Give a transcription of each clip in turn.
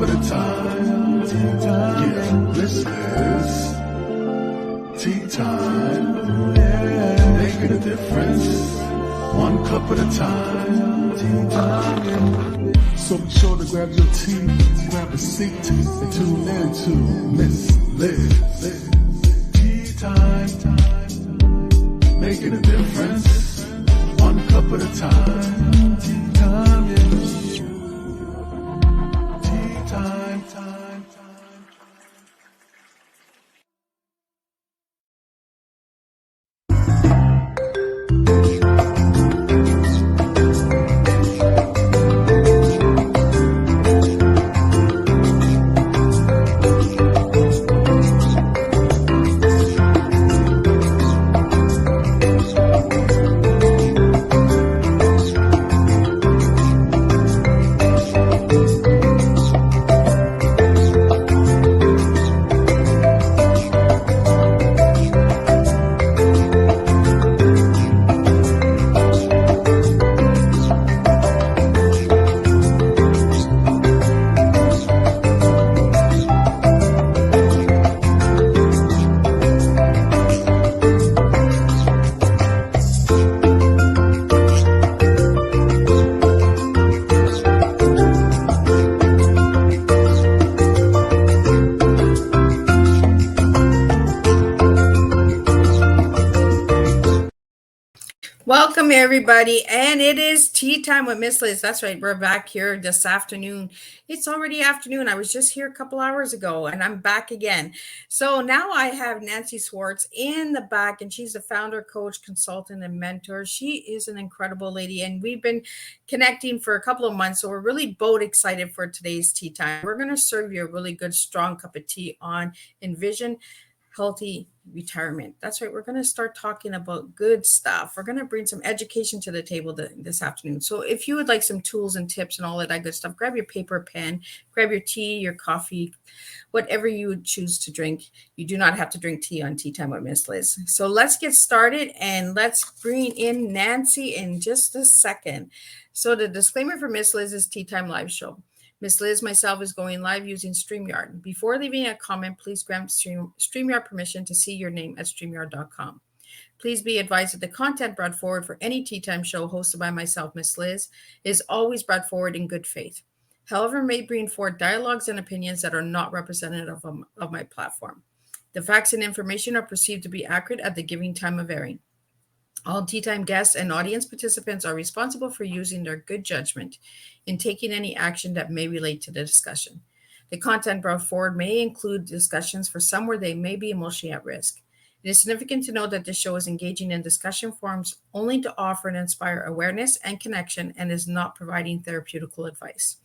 at a time. Yeah, this is tea time. Yeah. Making a difference. One cup at a time. Tea time. So be sure to grab your tea, grab a seat, and tune in to Miss Liz. Tea time. Making a difference. One cup at a time. Tea time. Yeah. Tea time. Welcome, everybody, and it is tea time with Miss Liz. That's right, we're back here this afternoon. It's already afternoon. I was just here a couple hours ago, and I'm back again. So now I have Nancy Schwartz in the back, and she's the founder, coach, consultant, and mentor. She is an incredible lady, and we've been connecting for a couple of months, so we're really both excited for today's tea time. We're going to serve you a really good, strong cup of tea on Envision healthy retirement. That's right. We're going to start talking about good stuff. We're going to bring some education to the table this afternoon. So if you would like some tools and tips and all of that good stuff, grab your paper, pen, grab your tea, your coffee, whatever you would choose to drink. You do not have to drink tea on Tea Time with Miss Liz. So let's get started and let's bring in Nancy in just a second. So the disclaimer for Miss Liz's Tea Time live show. Miss Liz, myself, is going live using StreamYard. Before leaving a comment, please grant StreamYard permission to see your name at StreamYard.com. Please be advised that the content brought forward for any Tea Time show hosted by myself, Miss Liz, is always brought forward in good faith. However, may bring forward dialogues and opinions that are not representative of my platform. The facts and information are perceived to be accurate at the given time of airing. All Tea Time guests and audience participants are responsible for using their good judgment in taking any action that may relate to the discussion. The content brought forward may include discussions for some where they may be emotionally at risk. It is significant to note that this show is engaging in discussion forums only to offer and inspire awareness and connection and is not providing therapeutical advice.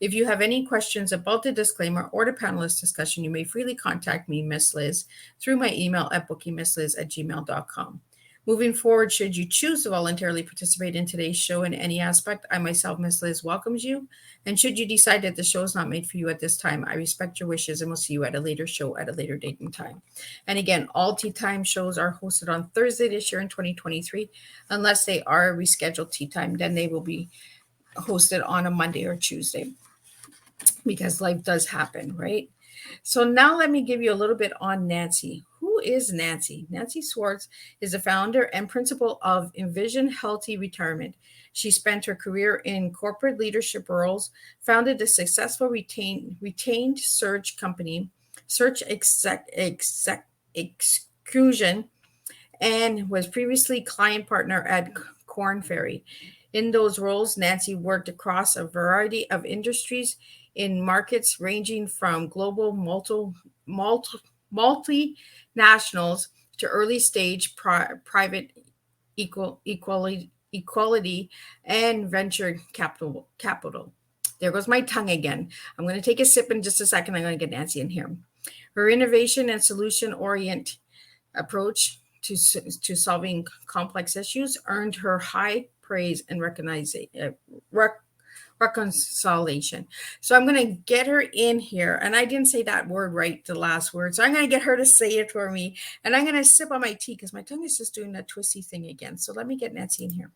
If you have any questions about the disclaimer or the panelist discussion, you may freely contact me, Miss Liz, through my email at bookingmissliz@gmail.com. Moving forward, should you choose to voluntarily participate in today's show in any aspect, I myself, Miss Liz, welcomes you. And should you decide that the show is not made for you at this time, I respect your wishes and will see you at a later show at a later date and time. And again, all Tea Time shows are hosted on Thursday this year in 2023. Unless they are rescheduled Tea Time, then they will be hosted on a Monday or Tuesday because life does happen, right? So now let me give you a little bit on Nancy. Who is Nancy? Nancy Schwartz is the founder and principal of Envision Healthy Retirement. She spent her career in corporate leadership roles, founded a successful retained search company, Search Exclusion, and was previously client partner at Corn Ferry. In those roles, Nancy worked across a variety of industries in markets ranging from global multinationals to early stage private equality and venture capital. There goes my tongue again. I'm going to take a sip in just a second. I'm going to get Nancy in here. Her innovation and solution-oriented approach to solving complex issues earned her high praise and reconciliation. So I'm going to get her in here. And I didn't say that word right, the last word. So I'm going to get her to say it for me. And I'm going to sip on my tea because my tongue is just doing that twisty thing again. So let me get Nancy in here.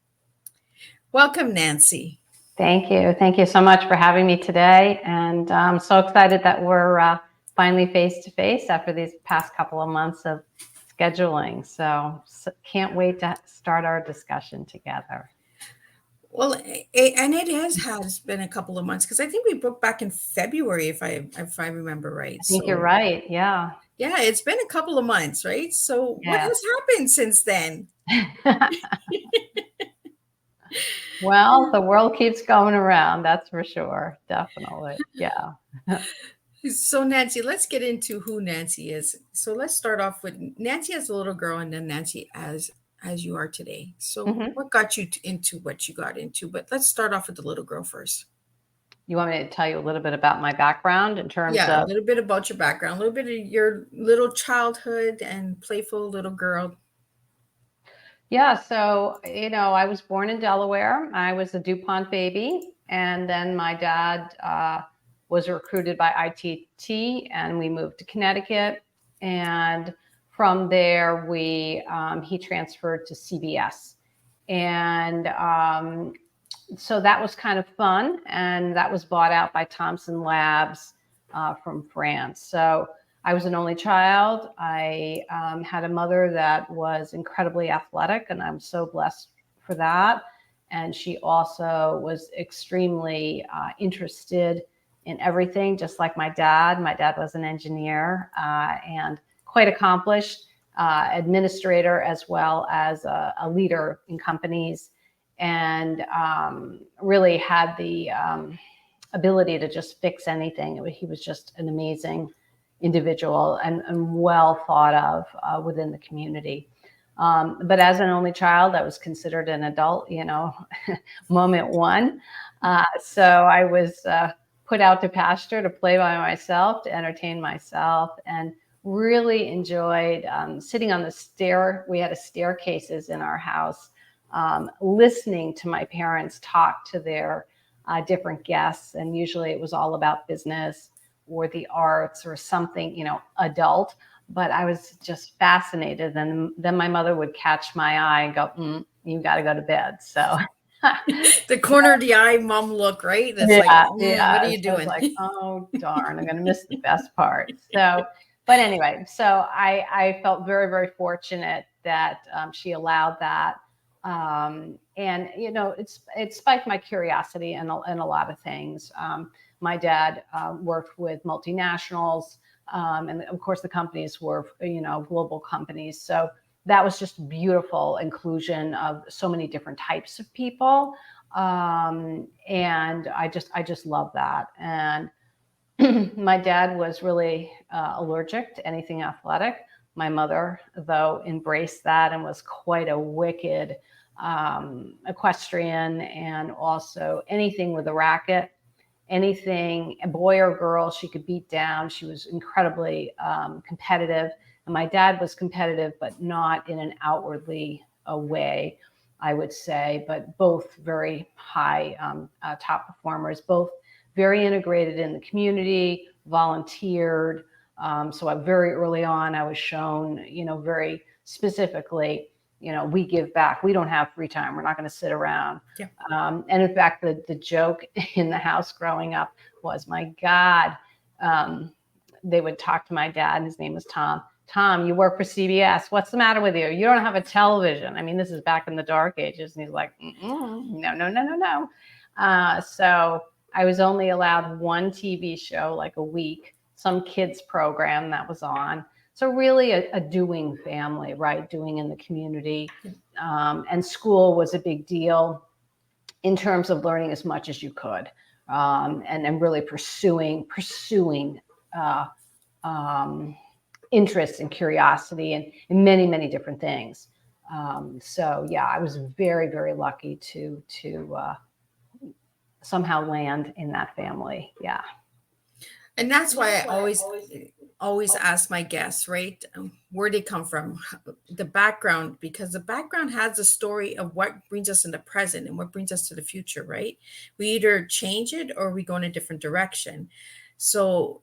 Welcome, Nancy. Thank you. Thank you so much for having me today. And I'm so excited that we're finally face to face after these past couple of months of scheduling. So can't wait to start our discussion together. Well, and it has been a couple of months because I think we booked back in February, if I remember right. I think you're right. Yeah. Yeah, it's been a couple of months, right? So what has happened since then? Well, the world keeps going around, that's for sure. Definitely. Yeah. So Nancy, let's get into who Nancy is. So let's start off with Nancy as a little girl and then Nancy as you are today. So what got you into what you got into? But let's start off with the little girl first. You want me to tell you a little bit about my background in terms of... a little bit about your background, a little bit of your little childhood and playful little girl. Yeah, so, I was born in Delaware. I was a DuPont baby. And then my dad was recruited by ITT and we moved to Connecticut. And from there, he transferred to CBS. And so that was kind of fun. And that was bought out by Thomson Labs from France. So I was an only child. I had a mother that was incredibly athletic, and I'm so blessed for that. And she also was extremely interested in everything, just like my dad. My dad was an engineer and quite accomplished, administrator as well as a leader in companies, and really had the ability to just fix anything. He was just an amazing individual and well thought of within the community. But as an only child, I was considered an adult, moment one. So I was put out to pasture to play by myself, to entertain myself, and really enjoyed sitting on the stair. We had staircases in our house, listening to my parents talk to their different guests. And usually it was all about business or the arts or something, adult. But I was just fascinated. And then my mother would catch my eye and go, you got to go to bed. So the corner of the eye mom look, right? That's what are you doing? Like, oh, darn, I'm going to miss the best part. So, but anyway, so I felt very, very fortunate that she allowed that. And, it spiked my curiosity in a lot of things. My dad worked with multinationals, and of course the companies were, global companies. So that was just beautiful inclusion of so many different types of people. And I just love that. And my dad was really allergic to anything athletic. My mother, though, embraced that and was quite a wicked equestrian, and also anything with a racket. Anything, a boy or girl, she could beat down. She was incredibly competitive. And my dad was competitive, but not in an outwardly way, I would say, but both very high top performers, both very integrated in the community, volunteered. So very early on, I was shown, very specifically, we give back. We don't have free time. We're not going to sit around. Yeah. And in fact, the joke in the house growing up was, my God, they would talk to my dad. His name was Tom. Tom, you work for CBS. What's the matter with you? You don't have a television. I mean, this is back in the dark ages. And he's like, no. So I was only allowed one TV show, like a week, some kids program that was on. So really a doing family, right? Doing in the community. And school was a big deal in terms of learning as much as you could, and really pursuing interest and curiosity and many, many different things. So yeah, I was very, very lucky to somehow land in that family. Yeah. And that's why I always ask my guests, right? Where they come from, the background, because the background has a story of what brings us in the present and what brings us to the future, right? We either change it or we go in a different direction. So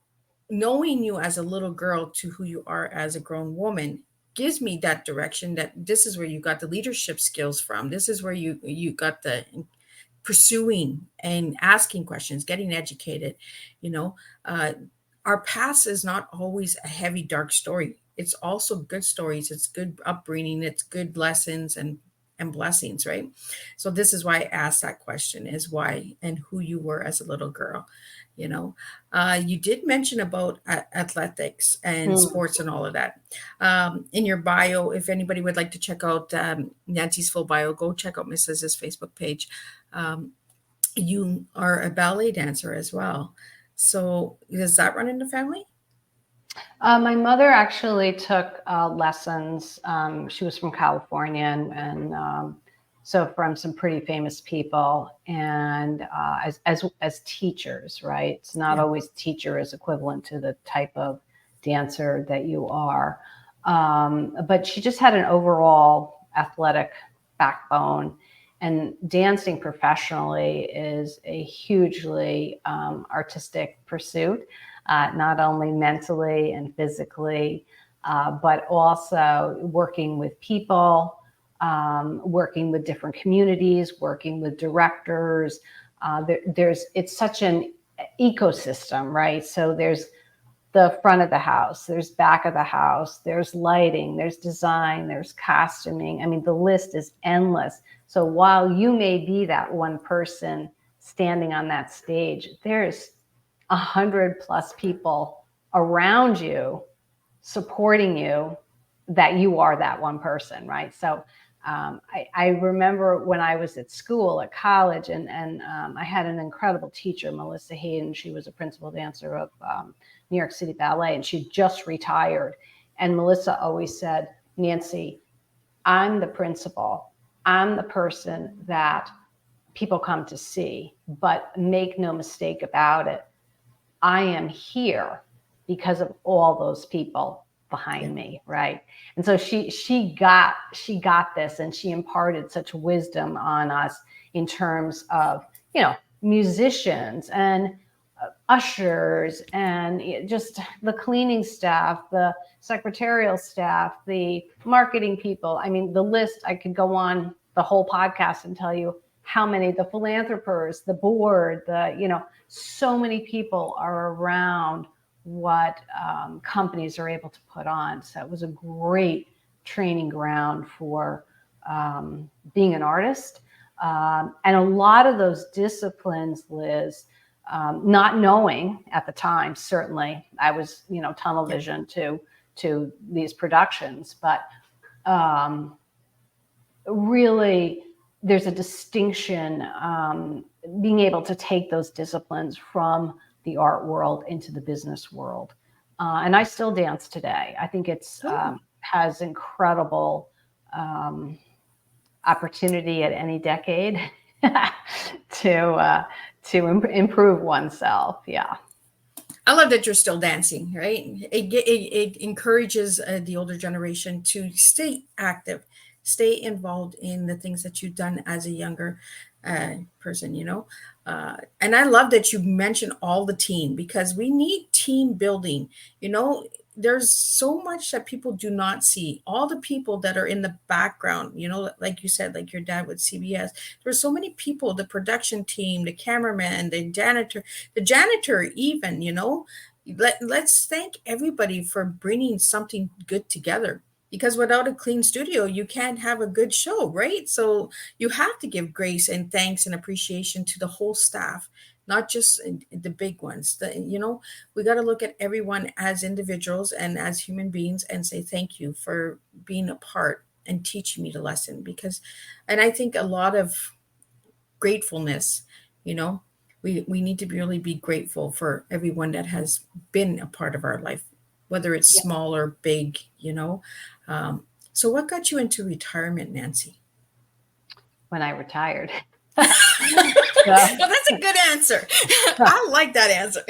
knowing you as a little girl to who you are as a grown woman gives me that direction, that this is where you got the leadership skills from. This is where you got the pursuing and asking questions, getting educated. You know, our past is not always a heavy, dark story. It's also good stories. It's good upbringing. It's good lessons and blessings, right? So this is why I asked that question: is why and who you were as a little girl. You know, you did mention about athletics and Mm. sports and all of that. In your bio, if anybody would like to check out Nancy's full bio, go check out Mrs.'s Facebook page. Um, you are a ballet dancer as well. So does that run in the family? My mother actually took lessons. She was from California, and so from some pretty famous people, and as teachers, right? It's not Yeah. always teacher is equivalent to the type of dancer that you are, but she just had an overall athletic backbone. And dancing professionally is a hugely artistic pursuit, not only mentally and physically, but also working with people, working with different communities, working with directors. It's such an ecosystem, right? So there's the front of the house, there's back of the house, there's lighting, there's design, there's costuming. I mean, the list is endless. So while you may be that one person standing on that stage, there's 100+ people around you supporting you, that you are that one person, right? So I remember when I was at school, at college, and I had an incredible teacher, Melissa Hayden. She was a principal dancer of New York City Ballet, and she just retired. And Melissa always said, Nancy, I'm the principal. I'm the person that people come to see, but make no mistake about it, I am here because of all those people behind me, right? And so she got this, and she imparted such wisdom on us in terms of, you know, musicians and ushers and just the cleaning staff, the secretarial staff, the marketing people. I mean, the list, I could go on the whole podcast and tell you how many, the philanthropers, the board, so many people are around what companies are able to put on. So it was a great training ground for being an artist. And a lot of those disciplines, Liz, not knowing at the time, certainly I was, tunnel vision to these productions, but really there's a distinction, being able to take those disciplines from the art world into the business world. And I still dance today. I think it's has incredible opportunity at any decade to improve oneself. Yeah. I love that you're still dancing, right? It encourages the older generation to stay active, stay involved in the things that you've done as a younger person, and I love that you mentioned all the team, because we need team building. There's so much that people do not see. All the people that are in the background, like you said, like your dad with CBS, there's so many people, the production team, the cameraman, the janitor even, let's thank everybody for bringing something good together. Because without a clean studio, you can't have a good show, right? So you have to give grace and thanks and appreciation to the whole staff, not just the big ones. We got to look at everyone as individuals and as human beings and say thank you for being a part and teaching me the lesson. And I think a lot of gratefulness, we need to really be grateful for everyone that has been a part of our life, whether it's small or big, So what got you into retirement, Nancy? When I retired. Well, that's a good answer. I like that answer.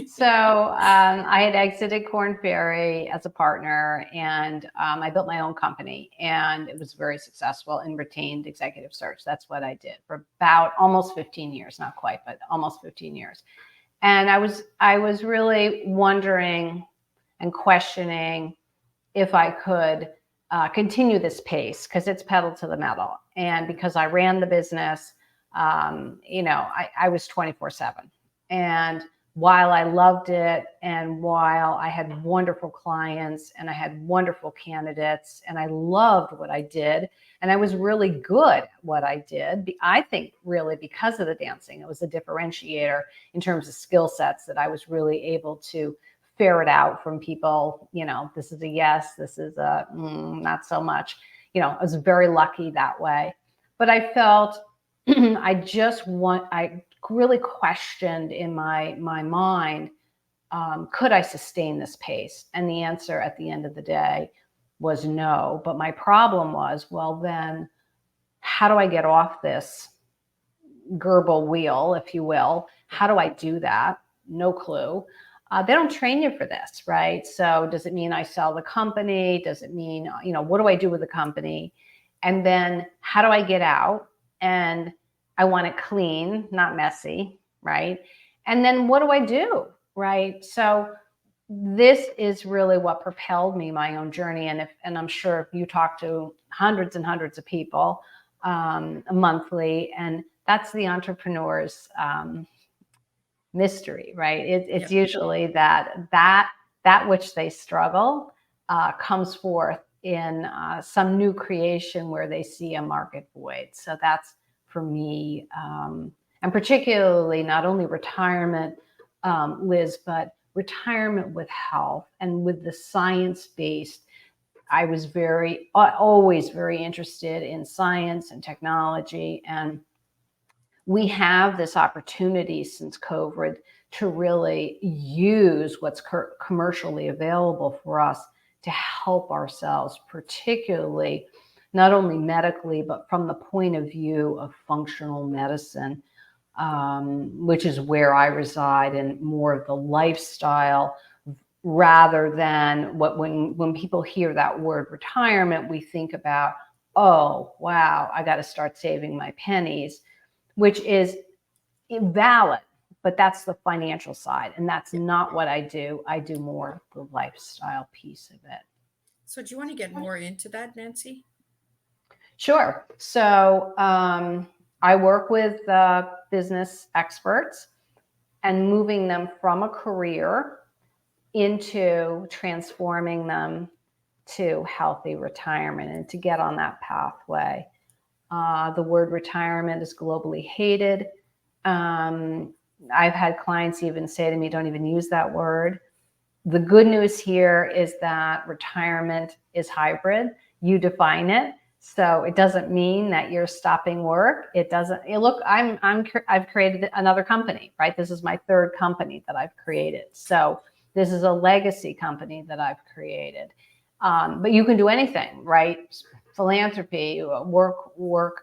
So I had exited Korn Ferry as a partner, and I built my own company, and it was very successful in retained executive search. That's what I did for about almost 15 years, not quite, but almost 15 years. And I was really wondering and questioning if I could continue this pace, because it's pedal to the metal. And because I ran the business, I was 24/7. And while I loved it, and while I had wonderful clients and I had wonderful candidates and I loved what I did, and I was really good at what I did, I think really because of the dancing, it was a differentiator in terms of skill sets that I was really able to ferret out from people, this is a yes, this is a not so much. I was very lucky that way. But I felt I really questioned in my mind, could I sustain this pace? And the answer at the end of the day was no. But my problem was, well, then how do I get off this gerbil wheel, if you will? How do I do that? No clue. They don't train you for this, right? So does it mean I sell the company? Does it mean, what do I do with the company? And then how do I get out? And I want it clean, not messy, right? And then what do I do, right? So this is really what propelled me, my own journey. And I'm sure you talk to hundreds and hundreds of people monthly, and that's the entrepreneur's mystery, right? It's usually that which they struggle comes forth in some new creation where they see a market void. So that's for me, and particularly not only retirement, Liz, but retirement with health and with the science-based. I was always very interested in science and technology, and we have this opportunity since COVID to really use what's commercially available for us to help ourselves, particularly not only medically, but from the point of view of functional medicine, which is where I reside, and more of the lifestyle, rather than when people hear that word retirement, we think about, oh, wow, I got to start saving my pennies, which is valid, but that's the financial side. And that's not what I do. I do more the lifestyle piece of it. So do you want to get more into that, Nancy? Sure. So I work with business experts and moving them from a career into transforming them to healthy retirement and to get on that pathway. The word retirement is globally hated. I've had clients even say to me, don't even use that word. The good news here is that retirement is hybrid. You define it. So it doesn't mean that you're stopping work. It doesn't. Look, I've created another company, right? This is my third company that I've created. So this is a legacy company that I've created. But you can do anything, right? Philanthropy, work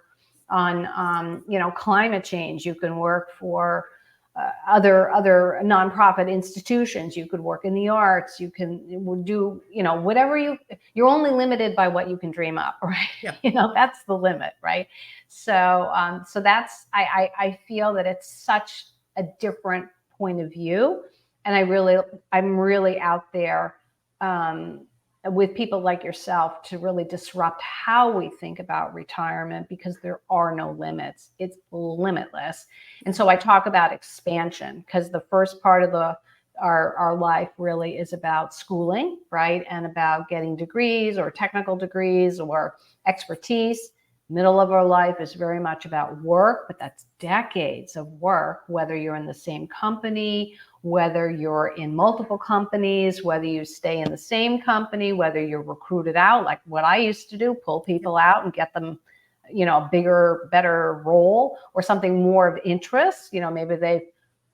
on climate change. You can work for other nonprofit institutions. You could work in the arts. You can do whatever you're only limited by what you can dream up, right? Yeah. That's the limit, right? So that's I feel that it's such a different point of view, and I'm really out there with people like yourself to really disrupt how we think about retirement, because there are no limits. It's limitless. And so I talk about expansion, because the first part of our life really is about schooling, right? And about getting degrees or technical degrees or expertise. Middle of our life is very much about work, but that's decades of work, whether you're in the same company, whether you're in multiple companies, whether you stay in the same company, whether you're recruited out, like what I used to do, pull people out and get them, a bigger, better role or something more of interest. Maybe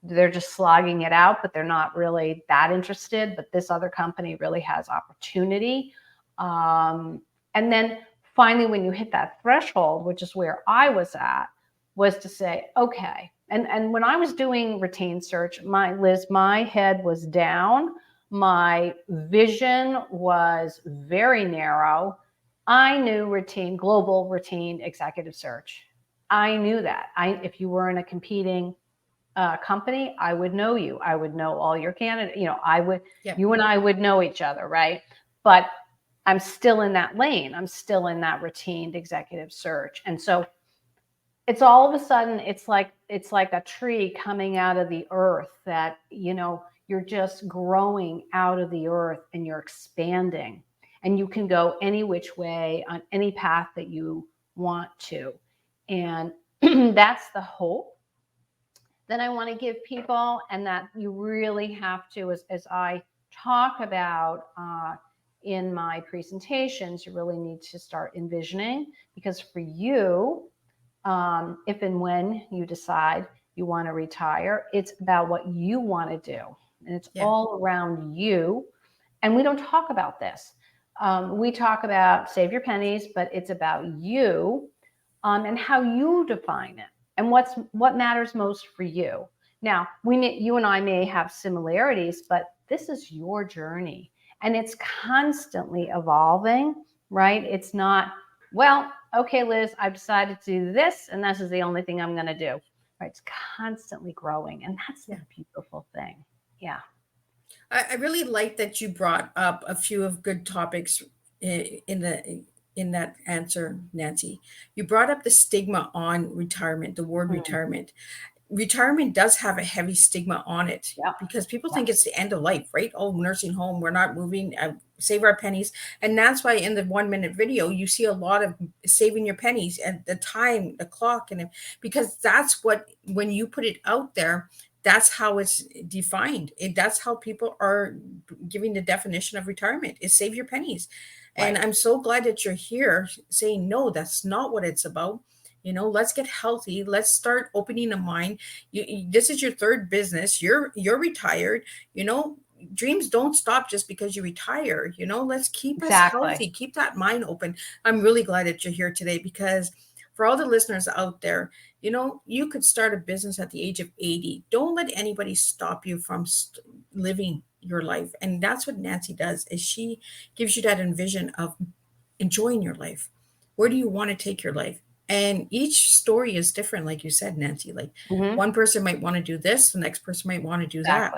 they're just slogging it out, but they're not really that interested, but this other company really has opportunity. And then finally, when you hit that threshold, which is where I was at, was to say, okay. And when I was doing retained search, my head was down. My vision was very narrow. I knew global retained executive search. I knew that. If you were in a competing company, I would know you. I would know all your candidates. You and I would know each other, right? But I'm still in that lane. I'm still in that retained executive search. And so it's all of a sudden, it's like a tree coming out of the earth that, you're just growing out of the earth and you're expanding, and you can go any which way on any path that you want to. And that's the hope that I want to give people, and that you really have to, as I talk about in my presentations, you really need to start envisioning, because for you, if and when you decide you want to retire, it's about what you want to do. And it's all around you. And we don't talk about this. We talk about save your pennies, but it's about you, and how you define it and what matters most for you. Now, you and I may have similarities, but this is your journey, and it's constantly evolving, right? It's not, well, okay, Liz, I've decided to do this, and this is the only thing I'm going to do. Right? It's constantly growing, and that's the beautiful thing. Yeah. I really like that you brought up a few of good topics in that answer, Nancy. You brought up the stigma on retirement, the word retirement. Retirement does have a heavy stigma on it because people think it's the end of life, right? Oh, nursing home, we're not moving, save our pennies. And that's why in the 1-minute video, you see a lot of saving your pennies and the time, the clock, and because that's what, when you put it out there, that's how it's defined. That's how people are giving the definition of retirement, is save your pennies. Right. And I'm so glad that you're here saying, no, that's not what it's about. Let's get healthy. Let's start opening a mind. This is your third business. You're retired. Dreams don't stop just because you retire. Let's keep us healthy. Keep that mind open. I'm really glad that you're here today, because for all the listeners out there, you could start a business at the age of 80. Don't let anybody stop you from living your life. And that's what Nancy does, is she gives you that envision of enjoying your life. Where do you want to take your life? And each story is different, like you said, Nancy. Like one person might want to do this, the next person might want to do that.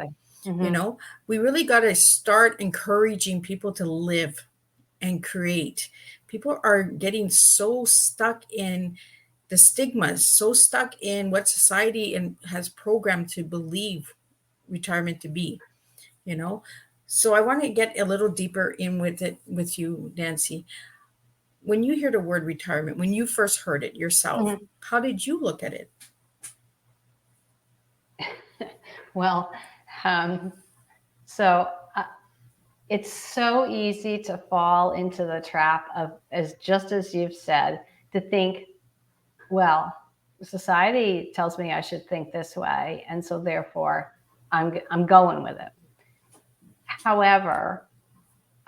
We really got to start encouraging people to live and create. People are getting so stuck in the stigmas, so stuck in what society has programmed to believe retirement to be, So I want to get a little deeper in with you, Nancy. When you hear the word retirement, when you first heard it yourself, how did you look at it? Well, so it's so easy to fall into the trap of, just as you've said, to think, well, society tells me I should think this way, and so therefore I'm going with it. However,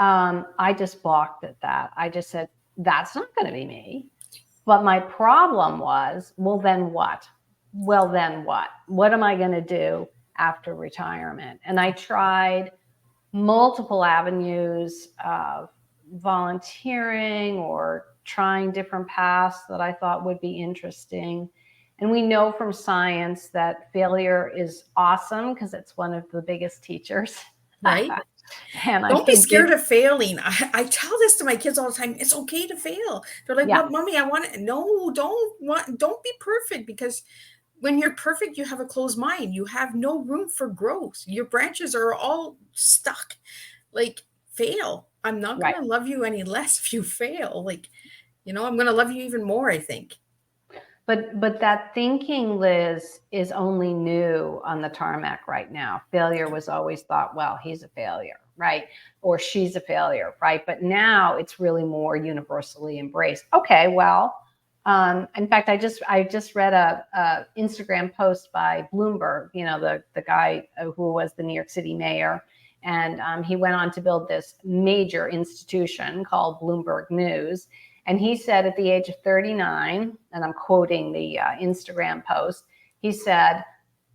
I just balked at that. I just said, that's not going to be me. But my problem was, well, then what? Well, then what? What am I going to do after retirement? And I tried multiple avenues of volunteering or trying different paths that I thought would be interesting. And we know from science that failure is awesome because it's one of the biggest teachers. Right. And don't be scared of failing. I tell this to my kids all the time. It's okay to fail. They're like, "But Mommy, I want to." No, don't be perfect, because when you're perfect, you have a closed mind. You have no room for growth. Your branches are all stuck. Like, fail. I'm not going to love you any less if you fail. Like, I'm going to love you even more, I think. But that thinking, Liz, is only new on the tarmac right now. Failure was always thought, well, he's a failure, right? Or she's a failure, right? But now it's really more universally embraced. Okay, well, in fact, I just read a Instagram post by Bloomberg, the guy who was the New York City mayor. And he went on to build this major institution called Bloomberg News. And he said at the age of 39, and I'm quoting the Instagram post, he said,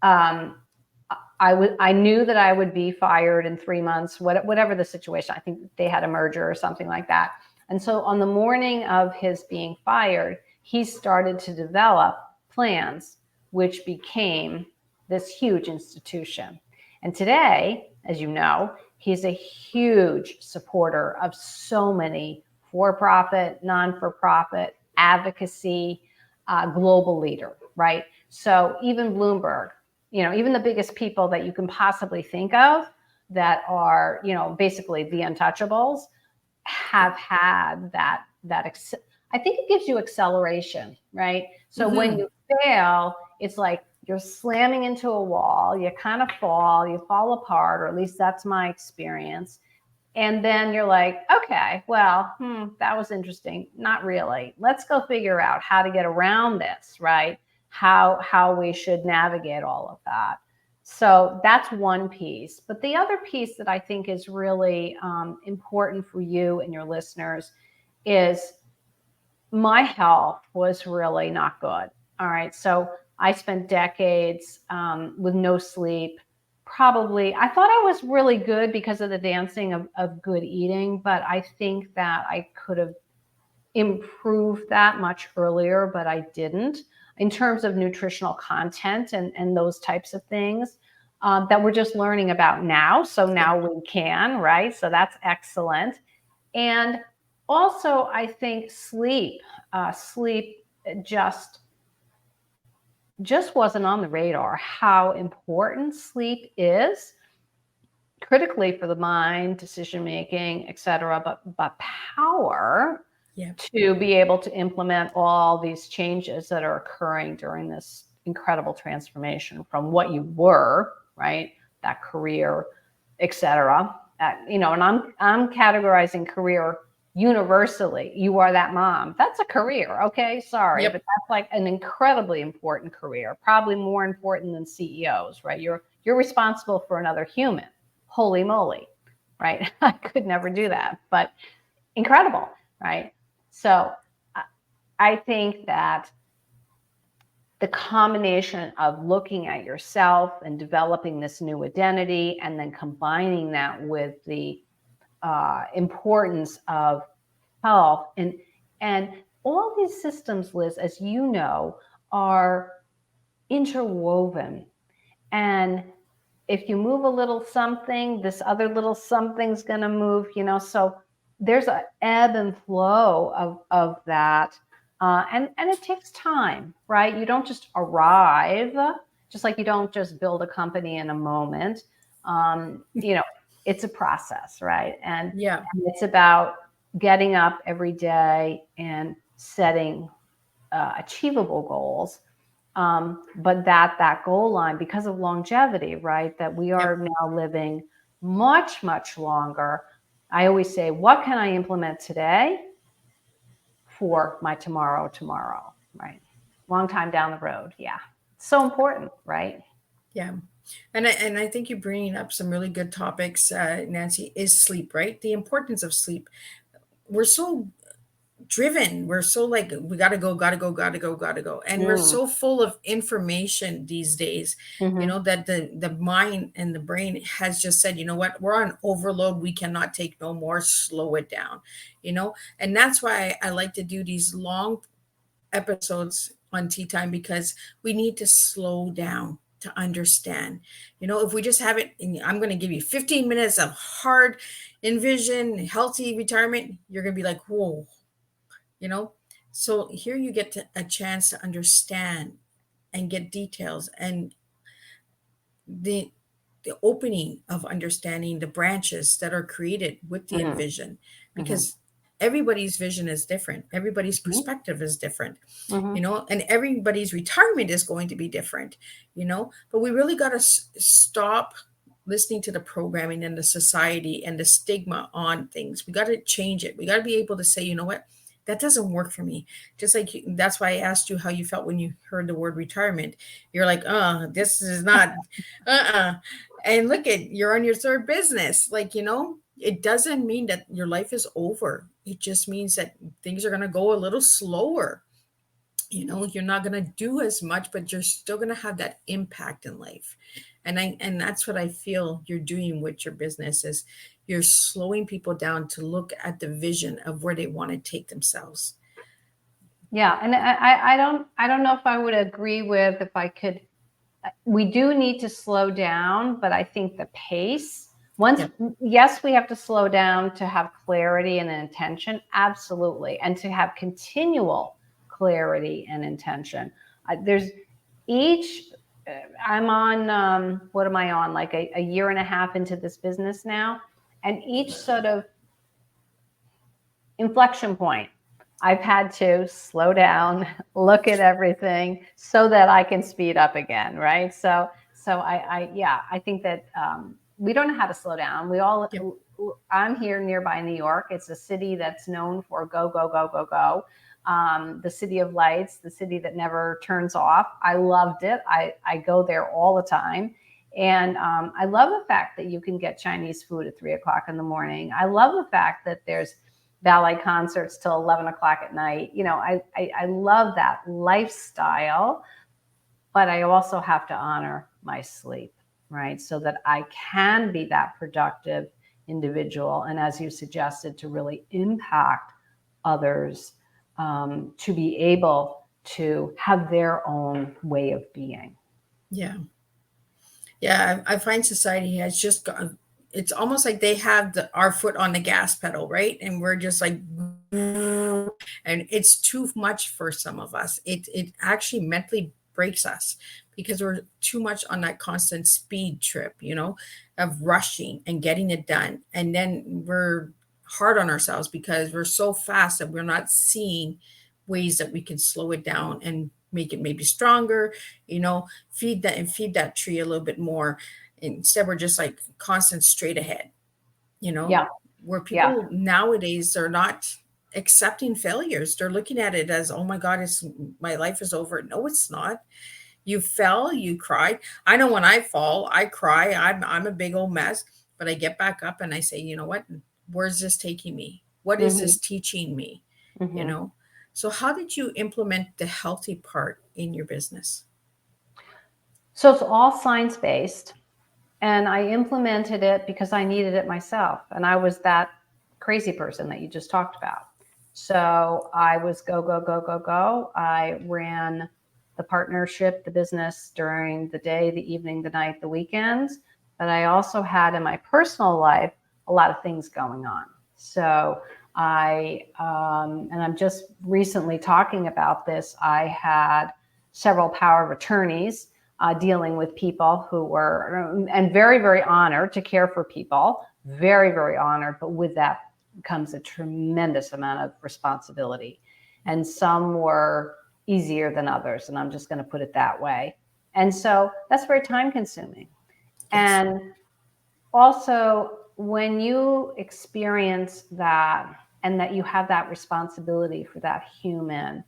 I knew that I would be fired in 3 months, whatever the situation. I think they had a merger or something like that. And so on the morning of his being fired, he started to develop plans, which became this huge institution. And today, as you know, he's a huge supporter of so many for-profit, non-for-profit, advocacy global leader, right? So even Bloomberg, even the biggest people that you can possibly think of that are, basically the untouchables, have had that I think it gives you acceleration, right? So when you fail, it's like you're slamming into a wall, you kind of fall, you fall apart, or at least that's my experience. And then you're like, okay, well, that was interesting. Not really. Let's go figure out how to get around this, right? How we should navigate all of that. So that's one piece. But the other piece that I think is really important for you and your listeners is my health was really not good. All right. So I spent decades with no sleep. Probably, I thought I was really good because of the dancing of good eating, but I think that I could have improved that much earlier, but I didn't, in terms of nutritional content and those types of things that we're just learning about now. So now we can, right? So that's excellent. And also, I think sleep just wasn't on the radar, how important sleep is critically for the mind, decision making, etc. But power to be able to implement all these changes that are occurring during this incredible transformation from what you were, right, that career, etc. And I'm categorizing career universally. You are that mom. That's a career. Okay. Sorry. But that's like an incredibly important career, probably more important than CEOs, right? You're responsible for another human. Holy moly. Right. I could never do that, but incredible. Right. So I think that the combination of looking at yourself and developing this new identity and then combining that with the importance of health and all these systems, Liz, as you know, are interwoven. And if you move a little something, this other little something's going to move, so there's an ebb and flow of that. And it takes time, right? You don't just arrive, just like you don't just build a company in a moment. It's a process, right? And it's about getting up every day and setting achievable goals. But that goal line, because of longevity, right, that we are now living much, much longer. I always say, what can I implement today for my tomorrow, right? Long time down the road. Yeah. So important, right? Yeah. And I think you're bringing up some really good topics, Nancy, is sleep, right? The importance of sleep. We're so driven. We're so like, we got to go. And we're so full of information these days, that the mind and the brain has just said, you know what, we're on overload. We cannot take no more, slow it down, and that's why I like to do these long episodes on Teatime, because we need to slow down to understand. If we just have it, and I'm going to give you 15 minutes of hard Envision, healthy retirement, you're going to be like, whoa, So here you get a chance to understand and get details and the opening of understanding the branches that are created with the Envision, because everybody's vision is different. Everybody's perspective is different, and everybody's retirement is going to be different, but we really got to stop listening to the programming and the society and the stigma on things. We got to change it. We got to be able to say, you know what, that doesn't work for me. Just like that's why I asked you how you felt when you heard the word retirement. You're like, this is not, And look you're on your third business. Like, it doesn't mean that your life is over. It just means that things are going to go a little slower. You're not going to do as much, but you're still going to have that impact in life. And that's what I feel you're doing with your business, is you're slowing people down to look at the vision of where they want to take themselves. Yeah. And I don't know if I would agree with, if I could, we do need to slow down, but I think the pace, yes, we have to slow down to have clarity and an intention. Absolutely. And to have continual clarity and intention. There's each, I'm on, what am I on? Like a year and a half into this business now. And each sort of inflection point, I've had to slow down, look at everything so that I can speed up again, right? So I think that we don't know how to slow down. We all, Yep. I'm here nearby New York. It's a city that's known for go, go, go, go, go. The city of lights, the city that never turns off. I loved it. I go there all the time. And I love the fact that you can get Chinese food at 3 o'clock in the morning. I love the fact that there's ballet concerts till 11 o'clock at night. You know, I love that lifestyle, but I also have to honor my sleep, right? So that I can be that productive individual. And as you suggested, to really impact others, to be able to have their own way of being. Yeah. Yeah. I find society has just gone, it's almost like they have our foot on the gas pedal, right? And we're just like, and it's too much for some of us. It actually mentally breaks us because we're too much on that constant speed trip, you know, of rushing and getting it done. And then we're hard on ourselves because we're so fast that we're not seeing ways that we can slow it down and make it maybe stronger, you know, feed that tree a little bit more. Instead, we're just like constant straight ahead, you know, Yeah. where people nowadays are not accepting failures. They're looking at it as, oh my God, my life is over. No, it's not. You fell, you cried. I know when I fall, I cry. I'm a big old mess, but I get back up and I say, you know what? Where's this taking me? What is this teaching me? You know? So how did you implement the healthy part in your business? So it's all science-based. And I implemented it because I needed it myself. And I was that crazy person that you just talked about. So I was go, go, go, go, go. I ran the partnership, the business during the day, the evening, the night, the weekends. But I also had in my personal life a lot of things going on. So and I'm just recently talking about this. I had several power of attorneys dealing with people who were, and very, very honored to care for people, very, very honored. But with that comes a tremendous amount of responsibility. And some were easier than others. And I'm just going to put it that way. And so that's very time consuming. Yes. And also when you experience that and that you have that responsibility for that human,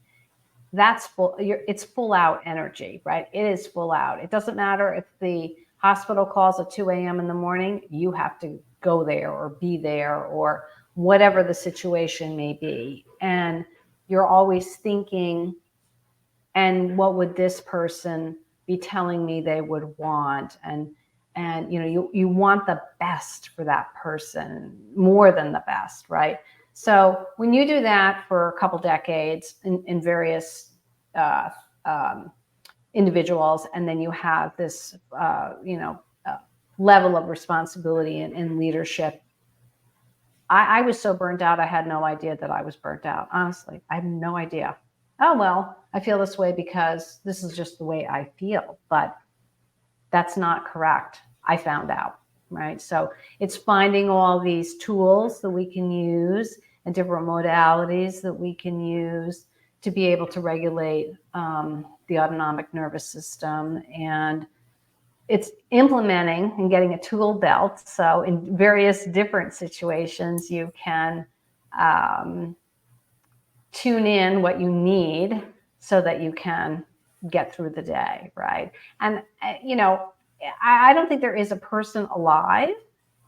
that's full, it's full out energy, right? It is full out. It doesn't matter if the hospital calls at 2 a.m. in the morning, you have to go there or be there or whatever the situation may be. And you're always thinking, and what would this person be telling me they would want? And you know, you want the best for that person more than the best, right? So when you do that for a couple decades in various individuals, and then you have this, level of responsibility and leadership, I was so burnt out. I had no idea that I was burnt out. Honestly, I had no idea. Oh, well, I feel this way because this is just the way I feel, but that's not correct. I found out, right? So it's finding all these tools that we can use and different modalities that we can use to be able to regulate the autonomic nervous system. And it's implementing and getting a tool belt. So in various different situations, you can tune in what you need so that you can get through the day, right? And, you know, I don't think there is a person alive,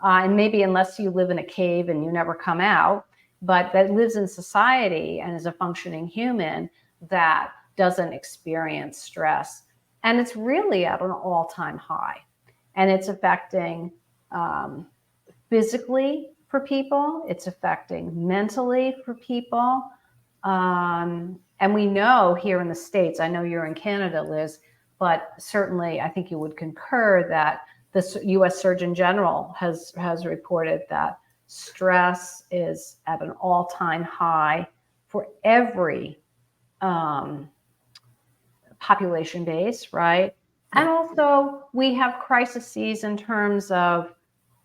and maybe unless you live in a cave and you never come out, but that lives in society and is a functioning human that doesn't experience stress. And it's really at an all-time high. And it's affecting physically for people. It's affecting mentally for people. And we know here in the States, I know you're in Canada, Liz, but certainly I think you would concur that the U.S. Surgeon General has reported that stress is at an all-time high for every um, population base, right? Yeah. And also we have crises in terms of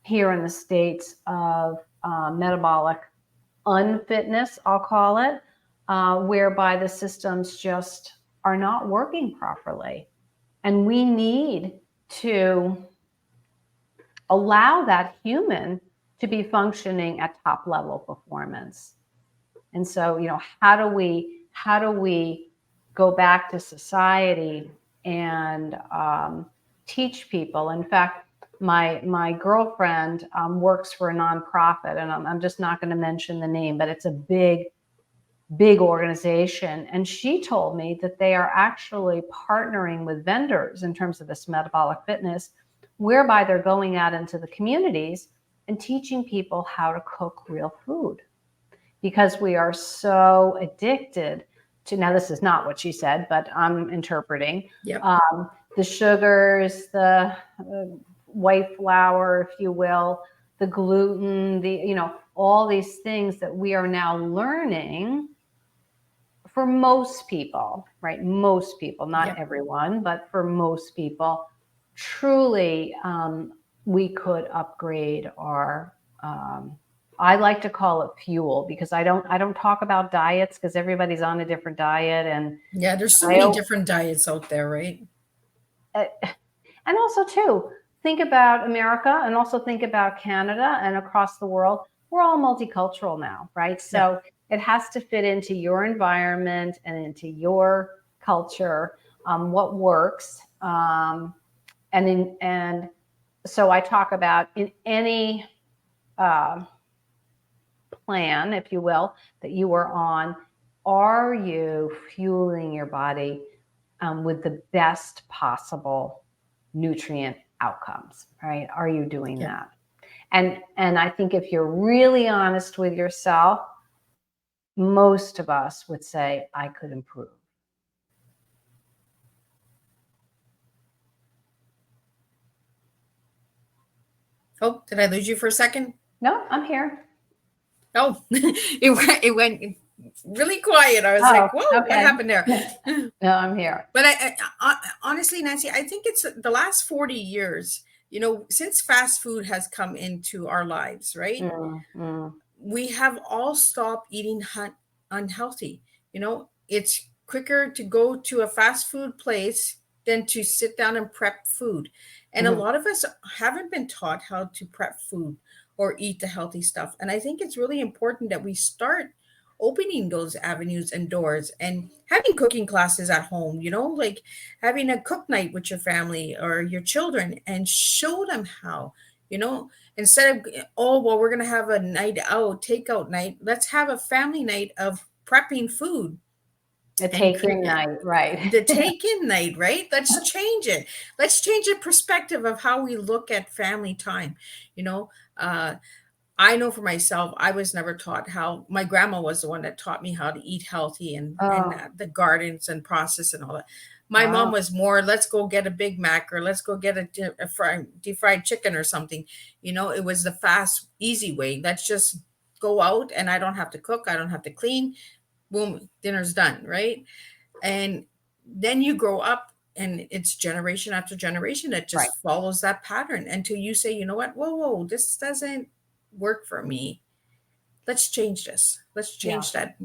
here in the States of metabolic unfitness, I'll call it, whereby the systems just are not working properly. And we need to allow that human to be functioning at top level performance. And so, how do we go back to society and teach people? In fact, my girlfriend works for a nonprofit, and I'm just not going to mention the name, but it's a big organization. And she told me that they are actually partnering with vendors in terms of this metabolic fitness, whereby they're going out into the communities and teaching people how to cook real food. Because we are so addicted to, now this is not what she said, but I'm interpreting, Yep. The sugars, the white flour, if you will, the gluten, all these things that we are now learning for most people, right? Most people, not Yep. everyone, but for most people, truly, we could upgrade our, I like to call it fuel, because I don't talk about diets, because everybody's on a different diet. And Yeah, there's so many different diets out there, right? And also too, think about America, and also think about Canada and across the world. We're all multicultural now, right? So it has to fit into your environment and into your culture, what works. And so I talk about in any plan, if you will, that you are on, are you fueling your body with the best possible nutrient outcomes, right? Are you doing that? And I think if you're really honest with yourself, most of us would say, I could improve. Oh, did I lose you for a second? No, I'm here. Oh, it went really quiet. I was like, whoa, okay. What happened there? No, I'm here. But I honestly, Nancy, I think it's the last 40 years, since fast food has come into our lives, right? We have all stopped eating unhealthy. It's quicker to go to a fast food place than to sit down and prep food. And a lot of us haven't been taught how to prep food or eat the healthy stuff. And I think it's really important that we start opening those avenues and doors and having cooking classes at home, like having a cook night with your family or your children and show them how, instead of, oh, well, we're going to have a night out, takeout night. Let's have a family night of prepping food. The take-in night, right? The take-in night, right? Let's change it. Let's change the perspective of how we look at family time. I know for myself, I was never taught how. My grandma was the one that taught me how to eat healthy and the gardens and process and all that. My mom was more, let's go get a Big Mac or let's go get a deep fried chicken or something. It was the fast, easy way. Let's just go out and I don't have to cook. I don't have to clean. Boom, dinner's done, right? And then you grow up and it's generation after generation that just follows that pattern until you say, you know what? Whoa, this doesn't work for me. Let's change this. Let's change that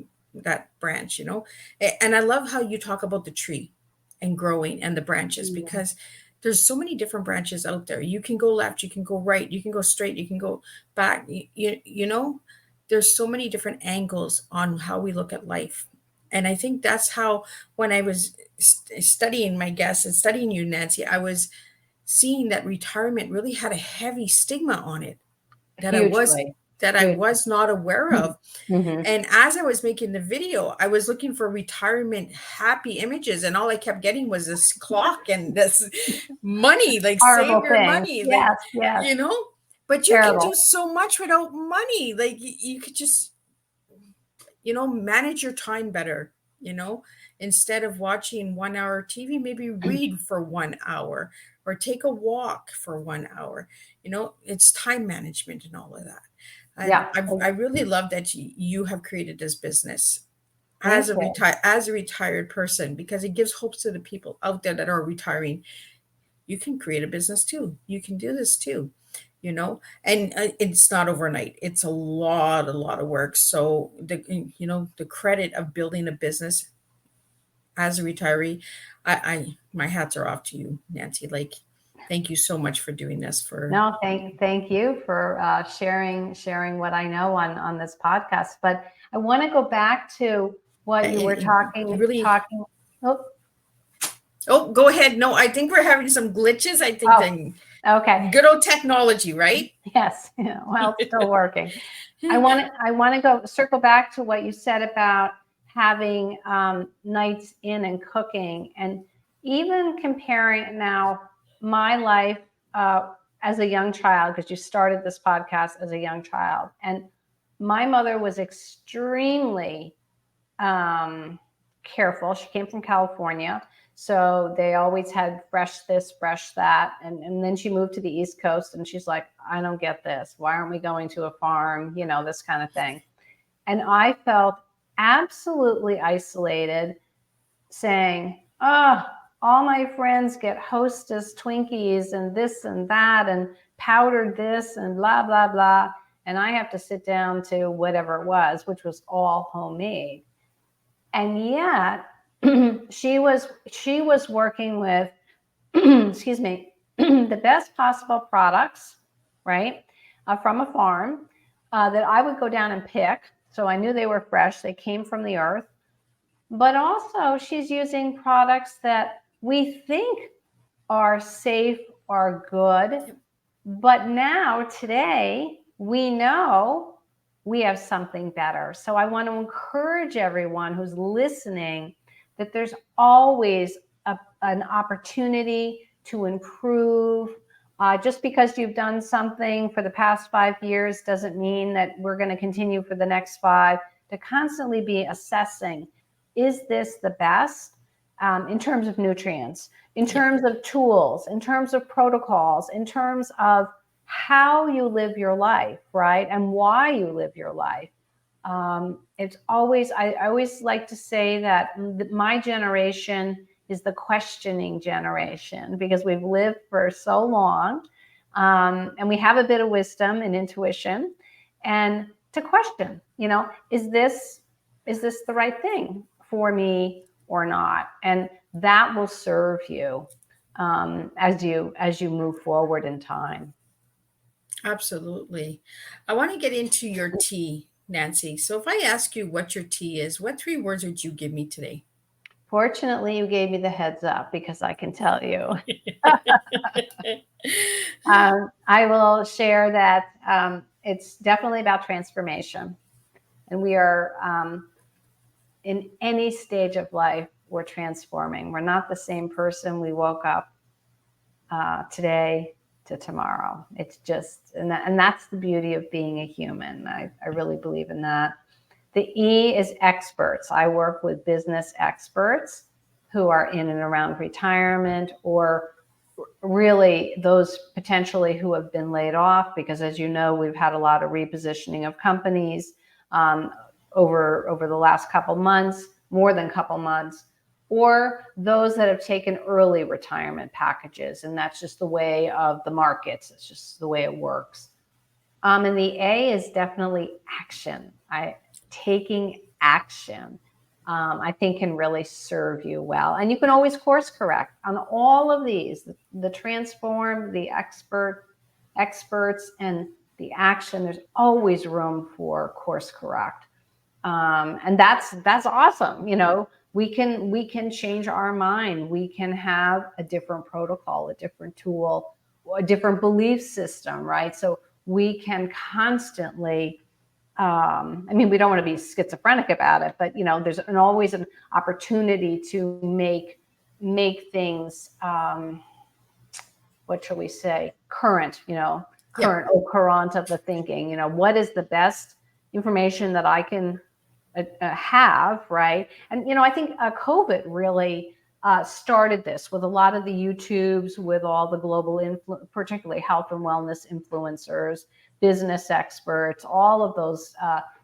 branch, And I love how you talk about the tree and growing and the branches, because there's so many different branches out there. You can go left, you can go right, you can go straight, you can go back. There's so many different angles on how we look at life. And I think that's how, when I was studying my guests and studying you, Nancy, I was seeing that retirement really had a heavy stigma on it that I was not aware of. And as I was making the video, I was looking for retirement happy images, and all I kept getting was this clock and this money, like horrible save your things. money, Yes. But you can do so much without money. Like you could just, manage your time better, instead of watching 1 hour TV, maybe read for 1 hour or take a walk for 1 hour. It's time management and all of that. I really love that you have created this business Thank you. As a retired person, because it gives hopes to the people out there that are retiring. You can create a business too. You can do this too, and it's not overnight. It's a lot of work. So the credit of building a business as a retiree, my hats are off to you, Nancy. Like, thank you so much for doing this. No, thank you for sharing what I know on this podcast. But I want to go back to what you were talking. Oh, go ahead. No, I think we're having some glitches. I think okay. Good old technology, right? Yes. Well, it's still working. I want to go circle back to what you said about having nights in and cooking, and even comparing now my life as a young child, because you started this podcast as a young child, and my mother was extremely careful. She came from California. So they always had fresh this, fresh that. And then she moved to the East Coast and she's like, I don't get this. Why aren't we going to a farm? This kind of thing. And I felt absolutely isolated, saying, oh, all my friends get Hostess Twinkies and this and that and powdered this and blah, blah, blah. And I have to sit down to whatever it was, which was all homemade. And yet, she was working with, excuse me, the best possible products, right, from a farm that I would go down and pick. So I knew they were fresh. They came from the earth. But also she's using products that we think are safe, are good. But now today we know we have something better. So I want to encourage everyone who's listening that there's always an opportunity to improve. Just because you've done something for the past 5 years doesn't mean that we're going to continue for the next 5. To constantly be assessing, is this the best in terms of nutrients, in terms of tools, in terms of protocols, in terms of how you live your life, right? And why you live your life. It's always, I always like to say that my generation is the questioning generation, because we've lived for so long, and we have a bit of wisdom and intuition, and to question, is this the right thing for me or not? And that will serve you as you move forward in time. Absolutely. I want to get into your tea, Nancy. So if I ask you what your tea is, what 3 words would you give me today? Fortunately, you gave me the heads up, because I can tell you. I will share that it's definitely about transformation. And we are in any stage of life, we're transforming. We're not the same person we woke up today to tomorrow. It's just, and that's the beauty of being a human. I really believe in that. The E is experts. I work with business experts who are in and around retirement, or really those potentially who have been laid off, because as you know, we've had a lot of repositioning of companies over the last couple months, more than couple months, or those that have taken early retirement packages. And that's just the way of the markets. It's just the way it works. And the A is definitely action. Taking action, I think, can really serve you well. And you can always course correct on all of these, the transform, the experts, and the action. There's always room for course correct. And that's awesome. We can change our mind. We can have a different protocol, a different tool, a different belief system, right? So we can constantly, we don't want to be schizophrenic about it, but there's always an opportunity to make things, what shall we say, current, current of the thinking. What is the best information that I can have, right? And I think COVID really started this with a lot of the YouTubes, with all the global particularly health and wellness influencers, business experts, all of those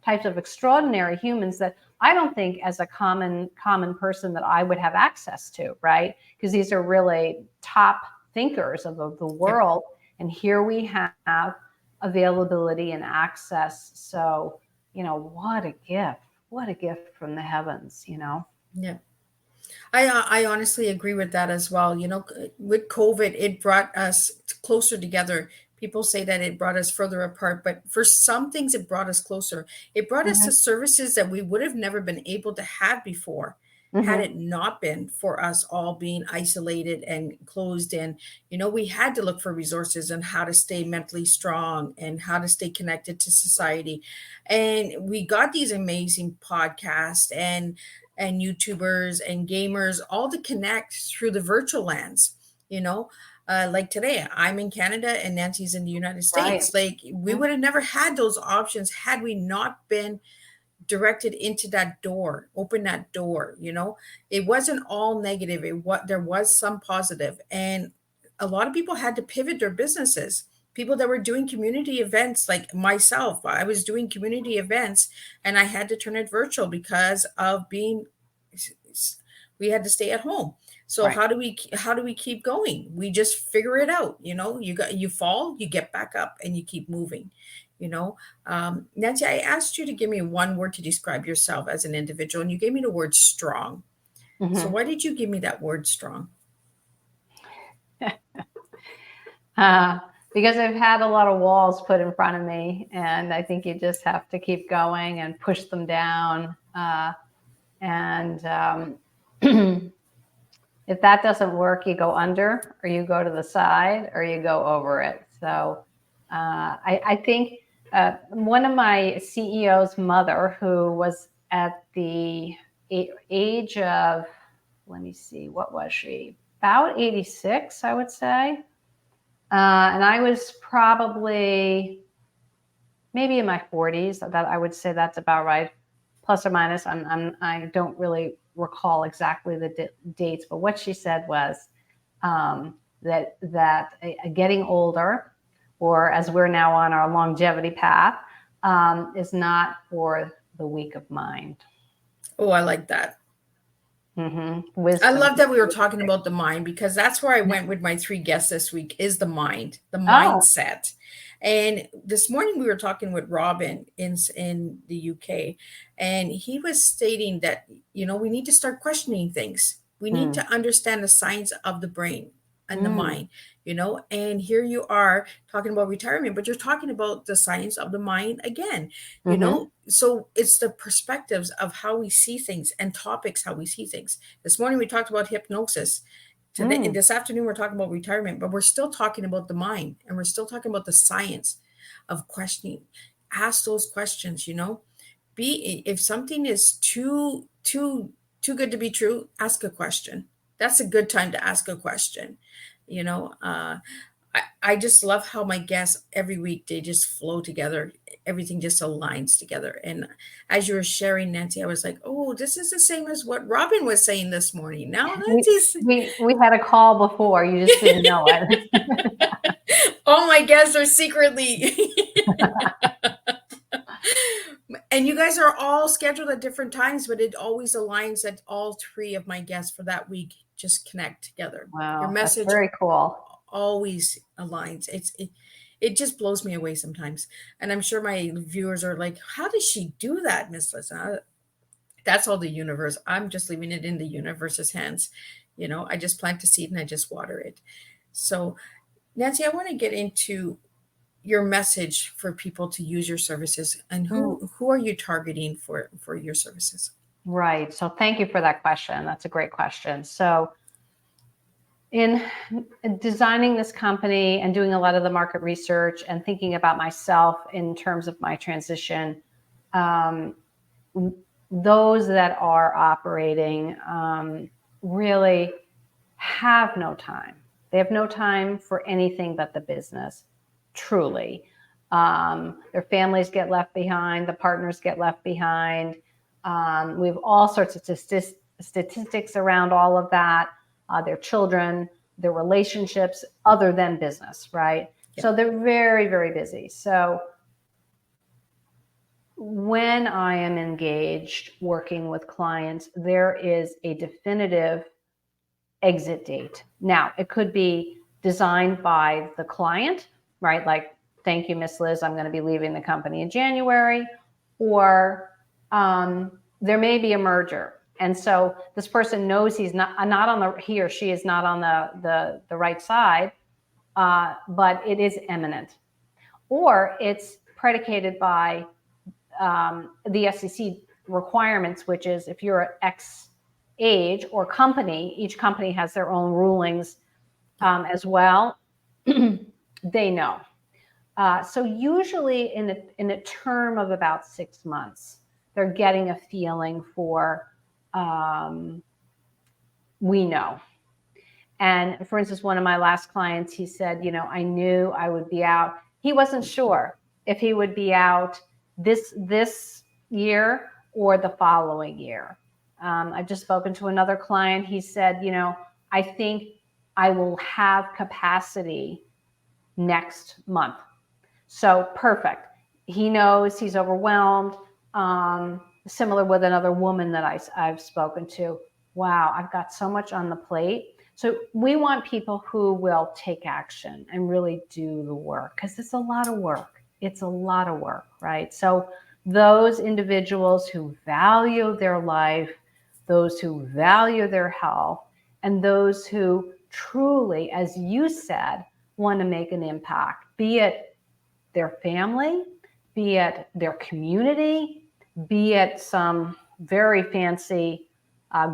types of extraordinary humans that I don't think as a common person that I would have access to, right? Because these are really top thinkers of the world. And here we have availability and access. So, what a gift from the heavens, Yeah. I honestly agree with that as well. With COVID, it brought us closer together. People say that it brought us further apart, but for some things, it brought us closer. It brought us to services that we would have never been able to have before had it not been for us all being isolated and closed in. We had to look for resources and how to stay mentally strong and how to stay connected to society. And we got these amazing podcasts and YouTubers and gamers all to connect through the virtual lands, like today, I'm in Canada and Nancy's in the United States. Right. Like we would have never had those options had we not been directed into that door, open that door. It wasn't all negative. There was some positive, and a lot of people had to pivot their businesses. People that were doing community events, like myself, I was doing community events and I had to turn it virtual because of we had to stay at home. So Right. how do we keep going? We just figure it out. You fall, you get back up, and you keep moving. Nancy, I asked you to give me one word to describe yourself as an individual, and you gave me the word strong. So why did you give me that word strong? Because I've had a lot of walls put in front of me, and I think you just have to keep going and push them down. If that doesn't work, you go under, or you go to the side, or you go over it. So I think one of my CEO's mother, who was at the age of, let me see, what was she? About 86, I would say. And I was probably maybe in my 40s. That I would say that's about right, plus or minus. I don't really recall exactly the dates, but what she said was that getting older, or as we're now on our longevity path, is not for the weak of mind. Oh, I like that. Wisdom. I love that we were talking about the mind, because that's where I went with my 3 guests this week, is the mind, the mindset. And this morning we were talking with Robin in the UK, and he was stating that, we need to start questioning things. We need to understand the science of the brain and the mind, and here you are talking about retirement, but you're talking about the science of the mind again, so it's the perspectives of how we see things and topics, how we see things. This morning we talked about hypnosis. Today, this afternoon, we're talking about retirement, but we're still talking about the mind, and we're still talking about the science of questioning. Ask those questions, if something is too good to be true, ask a question. That's a good time to ask a question. I just love how my guests every week, they just flow together. Everything just aligns together. And as you were sharing, Nancy, I was like, oh, this is the same as what Robin was saying this morning. Now, Nancy's... we had a call before. You just didn't know it. All my guests are secretly... And you guys are all scheduled at different times, but it always aligns that all 3 of my guests for that week just connect together. Wow, your message, that's very cool. Always aligns. It just blows me away sometimes. And I'm sure my viewers are like, how does she do that, Miss Liz? That's all the universe. I'm just leaving it in the universe's hands. I just plant the seed and I just water it. So, Nancy, I want to get into your message for people to use your services, and who are you targeting for your services? Right. So thank you for that question. That's a great question. So in designing this company and doing a lot of the market research and thinking about myself in terms of my transition, those that are operating really have no time. They have no time for anything but the business, truly. Their families get left behind. The partners get left behind. We have all sorts of statistics around all of that. Their children, their relationships, other than business, right? Yeah. So they're very, very busy. So when I am engaged working with clients, there is a definitive exit date. Now, it could be designed by the client, right? Like, thank you, Miss Liz, I'm going to be leaving the company in January. Or there may be a merger. And so this person knows he or she is not on the right side, but it is imminent. Or it's predicated by the SEC requirements, which is if you're at X age or company, each company has their own rulings as well. They know. So usually in a term of about 6 months, they're getting a feeling for, we know. And for instance, one of my last clients, he said, I knew I would be out. He wasn't sure if he would be out this year or the following year. I've just spoken to another client. He said, I think I will have capacity next month. So perfect. He knows he's overwhelmed. Similar with another woman that I've spoken to. Wow, I've got so much on the plate. So we want people who will take action and really do the work, because it's a lot of work. It's a lot of work, right? So those individuals who value their life, those who value their health, and those who truly, as you said, want to make an impact, be it their family, be it their community, be it some very fancy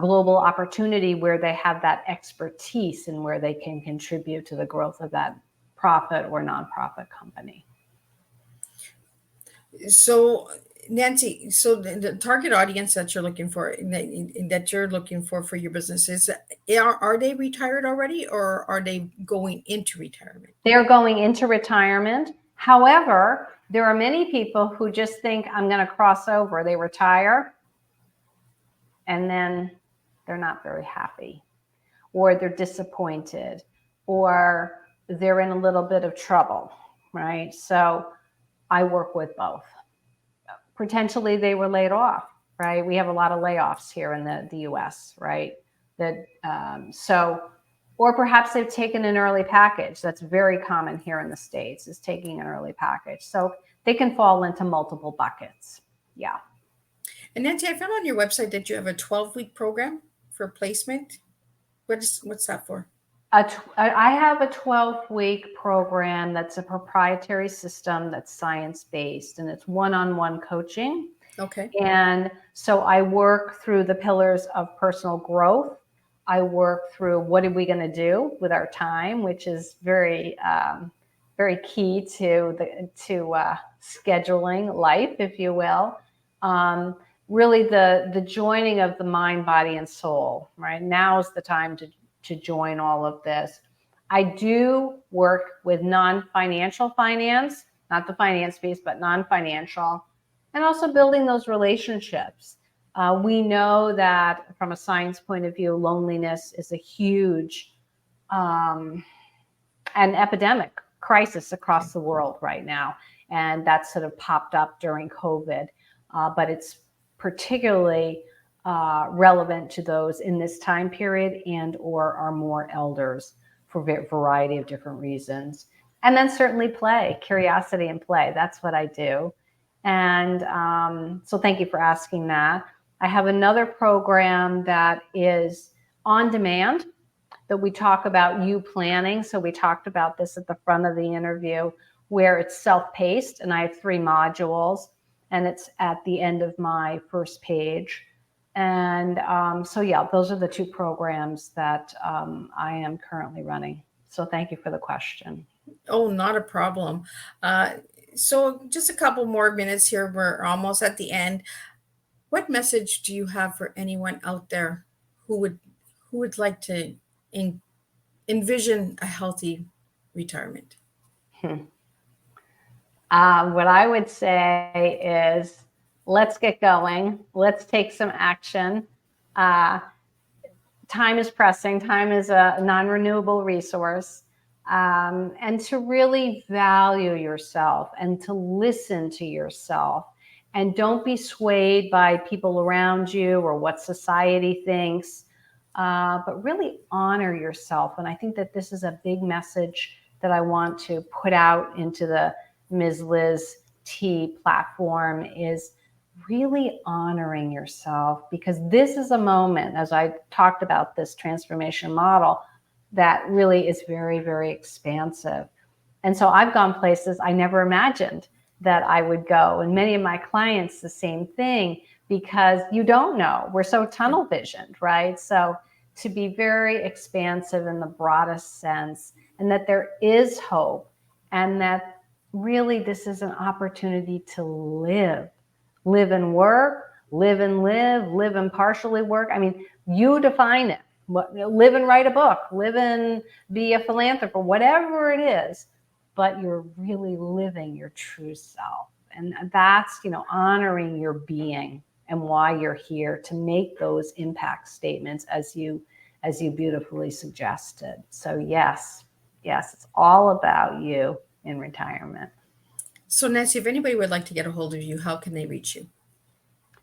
global opportunity where they have that expertise and where they can contribute to the growth of that profit or nonprofit company. So Nancy, so the target audience that you're looking for, for your businesses, are they retired already, or are they going into retirement? They're going into retirement. However, there are many people who just think, I'm going to cross over. They retire and then they're not very happy, or they're disappointed, or they're in a little bit of trouble, right? So I work with both. Potentially they were laid off, right? We have a lot of layoffs here in the US, right? Or perhaps they've taken an early package. That's very common here in the States, is taking an early package. So they can fall into multiple buckets. Yeah. And Nancy, I found on your website that you have a 12-week program for placement. What's that for? I have a 12-week program that's a proprietary system that's science-based, and it's one-on-one coaching. Okay. And so I work through the pillars of personal growth. I work through what are we going to do with our time, which is very, very key to scheduling life, if you will. Really the joining of the mind, body, and soul, right? Now is the time to join all of this. I do work with non-financial finance, not the finance piece, but non-financial, and also building those relationships. We know that from a science point of view, loneliness is a huge an epidemic crisis across the world right now. And that's sort of popped up during COVID, but it's particularly relevant to those in this time period and or are more elders for a variety of different reasons. And then certainly play, curiosity and play. That's what I do. And so thank you for asking that. I have another program that is on demand that we talk about you planning. So we talked about this at the front of the interview, where it's self-paced, and I have 3 modules, and it's at the end of my first page. And so yeah, those are the 2 programs that I am currently running. So thank you for the question. Oh, not a problem. So just a couple more minutes here. We're almost at the end. What message do you have for anyone out there who would like to envision a healthy retirement? What I would say is, let's get going. Let's take some action. Time is pressing. Time is a non-renewable resource. And to really value yourself and to listen to yourself And don't be swayed by people around you or what society thinks, but really honor yourself. And I think that this is a big message that I want to put out into the Ms. Liz T platform, is really honoring yourself, because this is a moment, as I talked about this transformation model, that really is very, very expansive. And so I've gone places I never imagined that I would go. And many of my clients, the same thing, because you don't know. We're so tunnel visioned, right? So to be very expansive in the broadest sense, and that there is hope, and that really this is an opportunity to live and work, live and partially work. I mean, you define it. Live and write a book, live and be a philanthropist, whatever it is, but you're really living your true self. And that's, honoring your being and why you're here to make those impact statements, as you beautifully suggested. So yes, it's all about you in retirement. So Nancy, if anybody would like to get a hold of you, how can they reach you?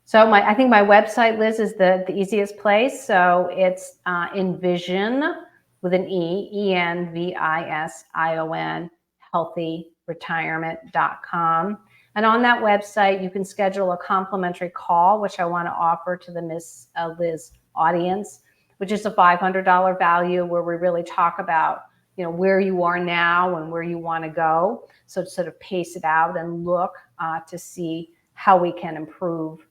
So I think my website, Liz, is the easiest place. So it's Envision with an E, Envision, healthyretirement.com. And on that website, you can schedule a complimentary call, which I want to offer to the Miss Liz audience, which is a $500 value, where we really talk about, where you are now and where you want to go. So to sort of pace it out and look to see how we can improve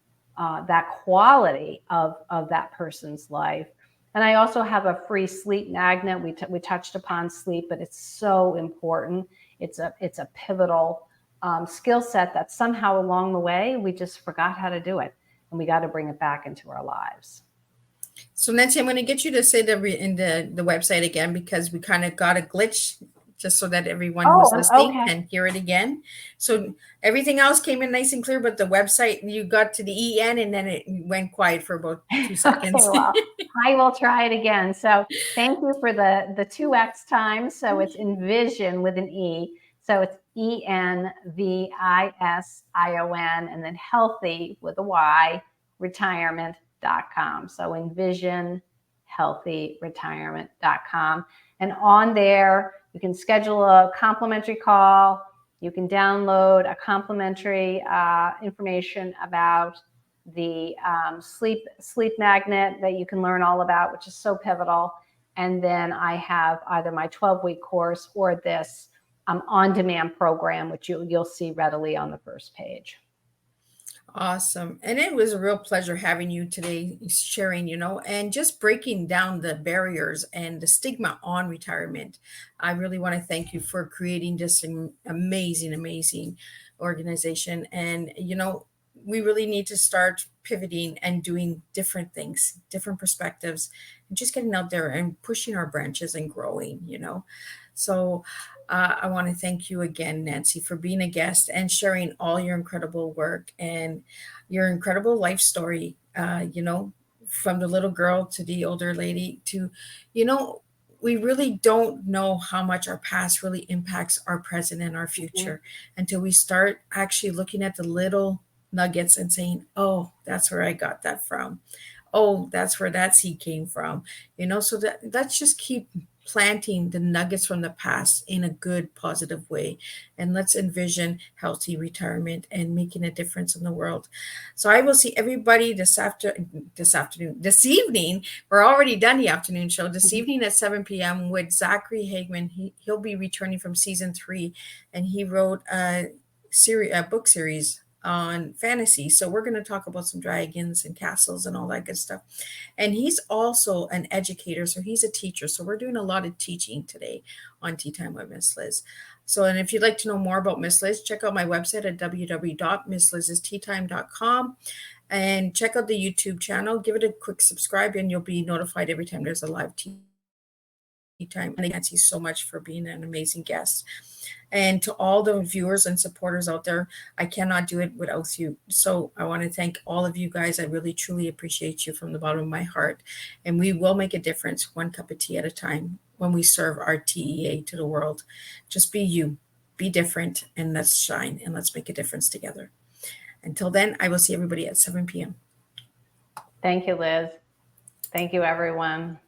that quality of that person's life. And I also have a free sleep magnet. We touched upon sleep, but it's so important. It's a pivotal skill set that somehow along the way we just forgot how to do it, and we got to bring it back into our lives. So Nancy, I'm going to get you to say the website again, because we kind of got a glitch, just so that everyone who's listening can hear it again. So everything else came in nice and clear, but the website, you got to the EN and then it went quiet for about 2 seconds. Okay, well, I will try it again. So thank you for the 2X time. So it's Envision with an E. So it's Envision, and then healthy with a Y, retirement.com. So Envision, healthyretirement.com. And on there, you can schedule a complimentary call. You can download a complimentary information about the sleep magnet that you can learn all about, which is so pivotal. And then I have either my 12-week course or this on-demand program, which you'll see readily on the first page. Awesome. And it was a real pleasure having you today, sharing, and just breaking down the barriers and the stigma on retirement. I really want to thank you for creating this amazing organization. And, we really need to start pivoting and doing different things, different perspectives, and just getting out there and pushing our branches and growing, So I want to thank you again, Nancy, for being a guest and sharing all your incredible work and your incredible life story, from the little girl to the older lady to, we really don't know how much our past really impacts our present and our future until we start actually looking at the little nuggets and saying, oh, that's where I got that from. Oh, that's where that seed came from. So let's just keep planting the nuggets from the past in a good, positive way. And let's envision healthy retirement and making a difference in the world. So I will see everybody this evening. We're already done the afternoon show. This evening at 7 p.m. with Zachary Hagman. He'll be returning from season 3, and he wrote a book series on fantasy. So we're going to talk about some dragons and castles and all that good stuff. And he's also an educator. So he's a teacher. So we're doing a lot of teaching today on Teatime with Miss Liz. So, and if you'd like to know more about Miss Liz, check out my website at www.misslizsteatime.com and check out the YouTube channel. Give it a quick subscribe and you'll be notified every time there's a live Teatime. And thank you so much for being an amazing guest. And to all the viewers and supporters out there, I cannot do it without you. So I want to thank all of you guys. I really, truly appreciate you from the bottom of my heart. And we will make a difference one cup of tea at a time when we serve our TEA to the world. Just be you, be different, and let's shine, and let's make a difference together. Until then, I will see everybody at 7 p.m. Thank you, Liz. Thank you, everyone.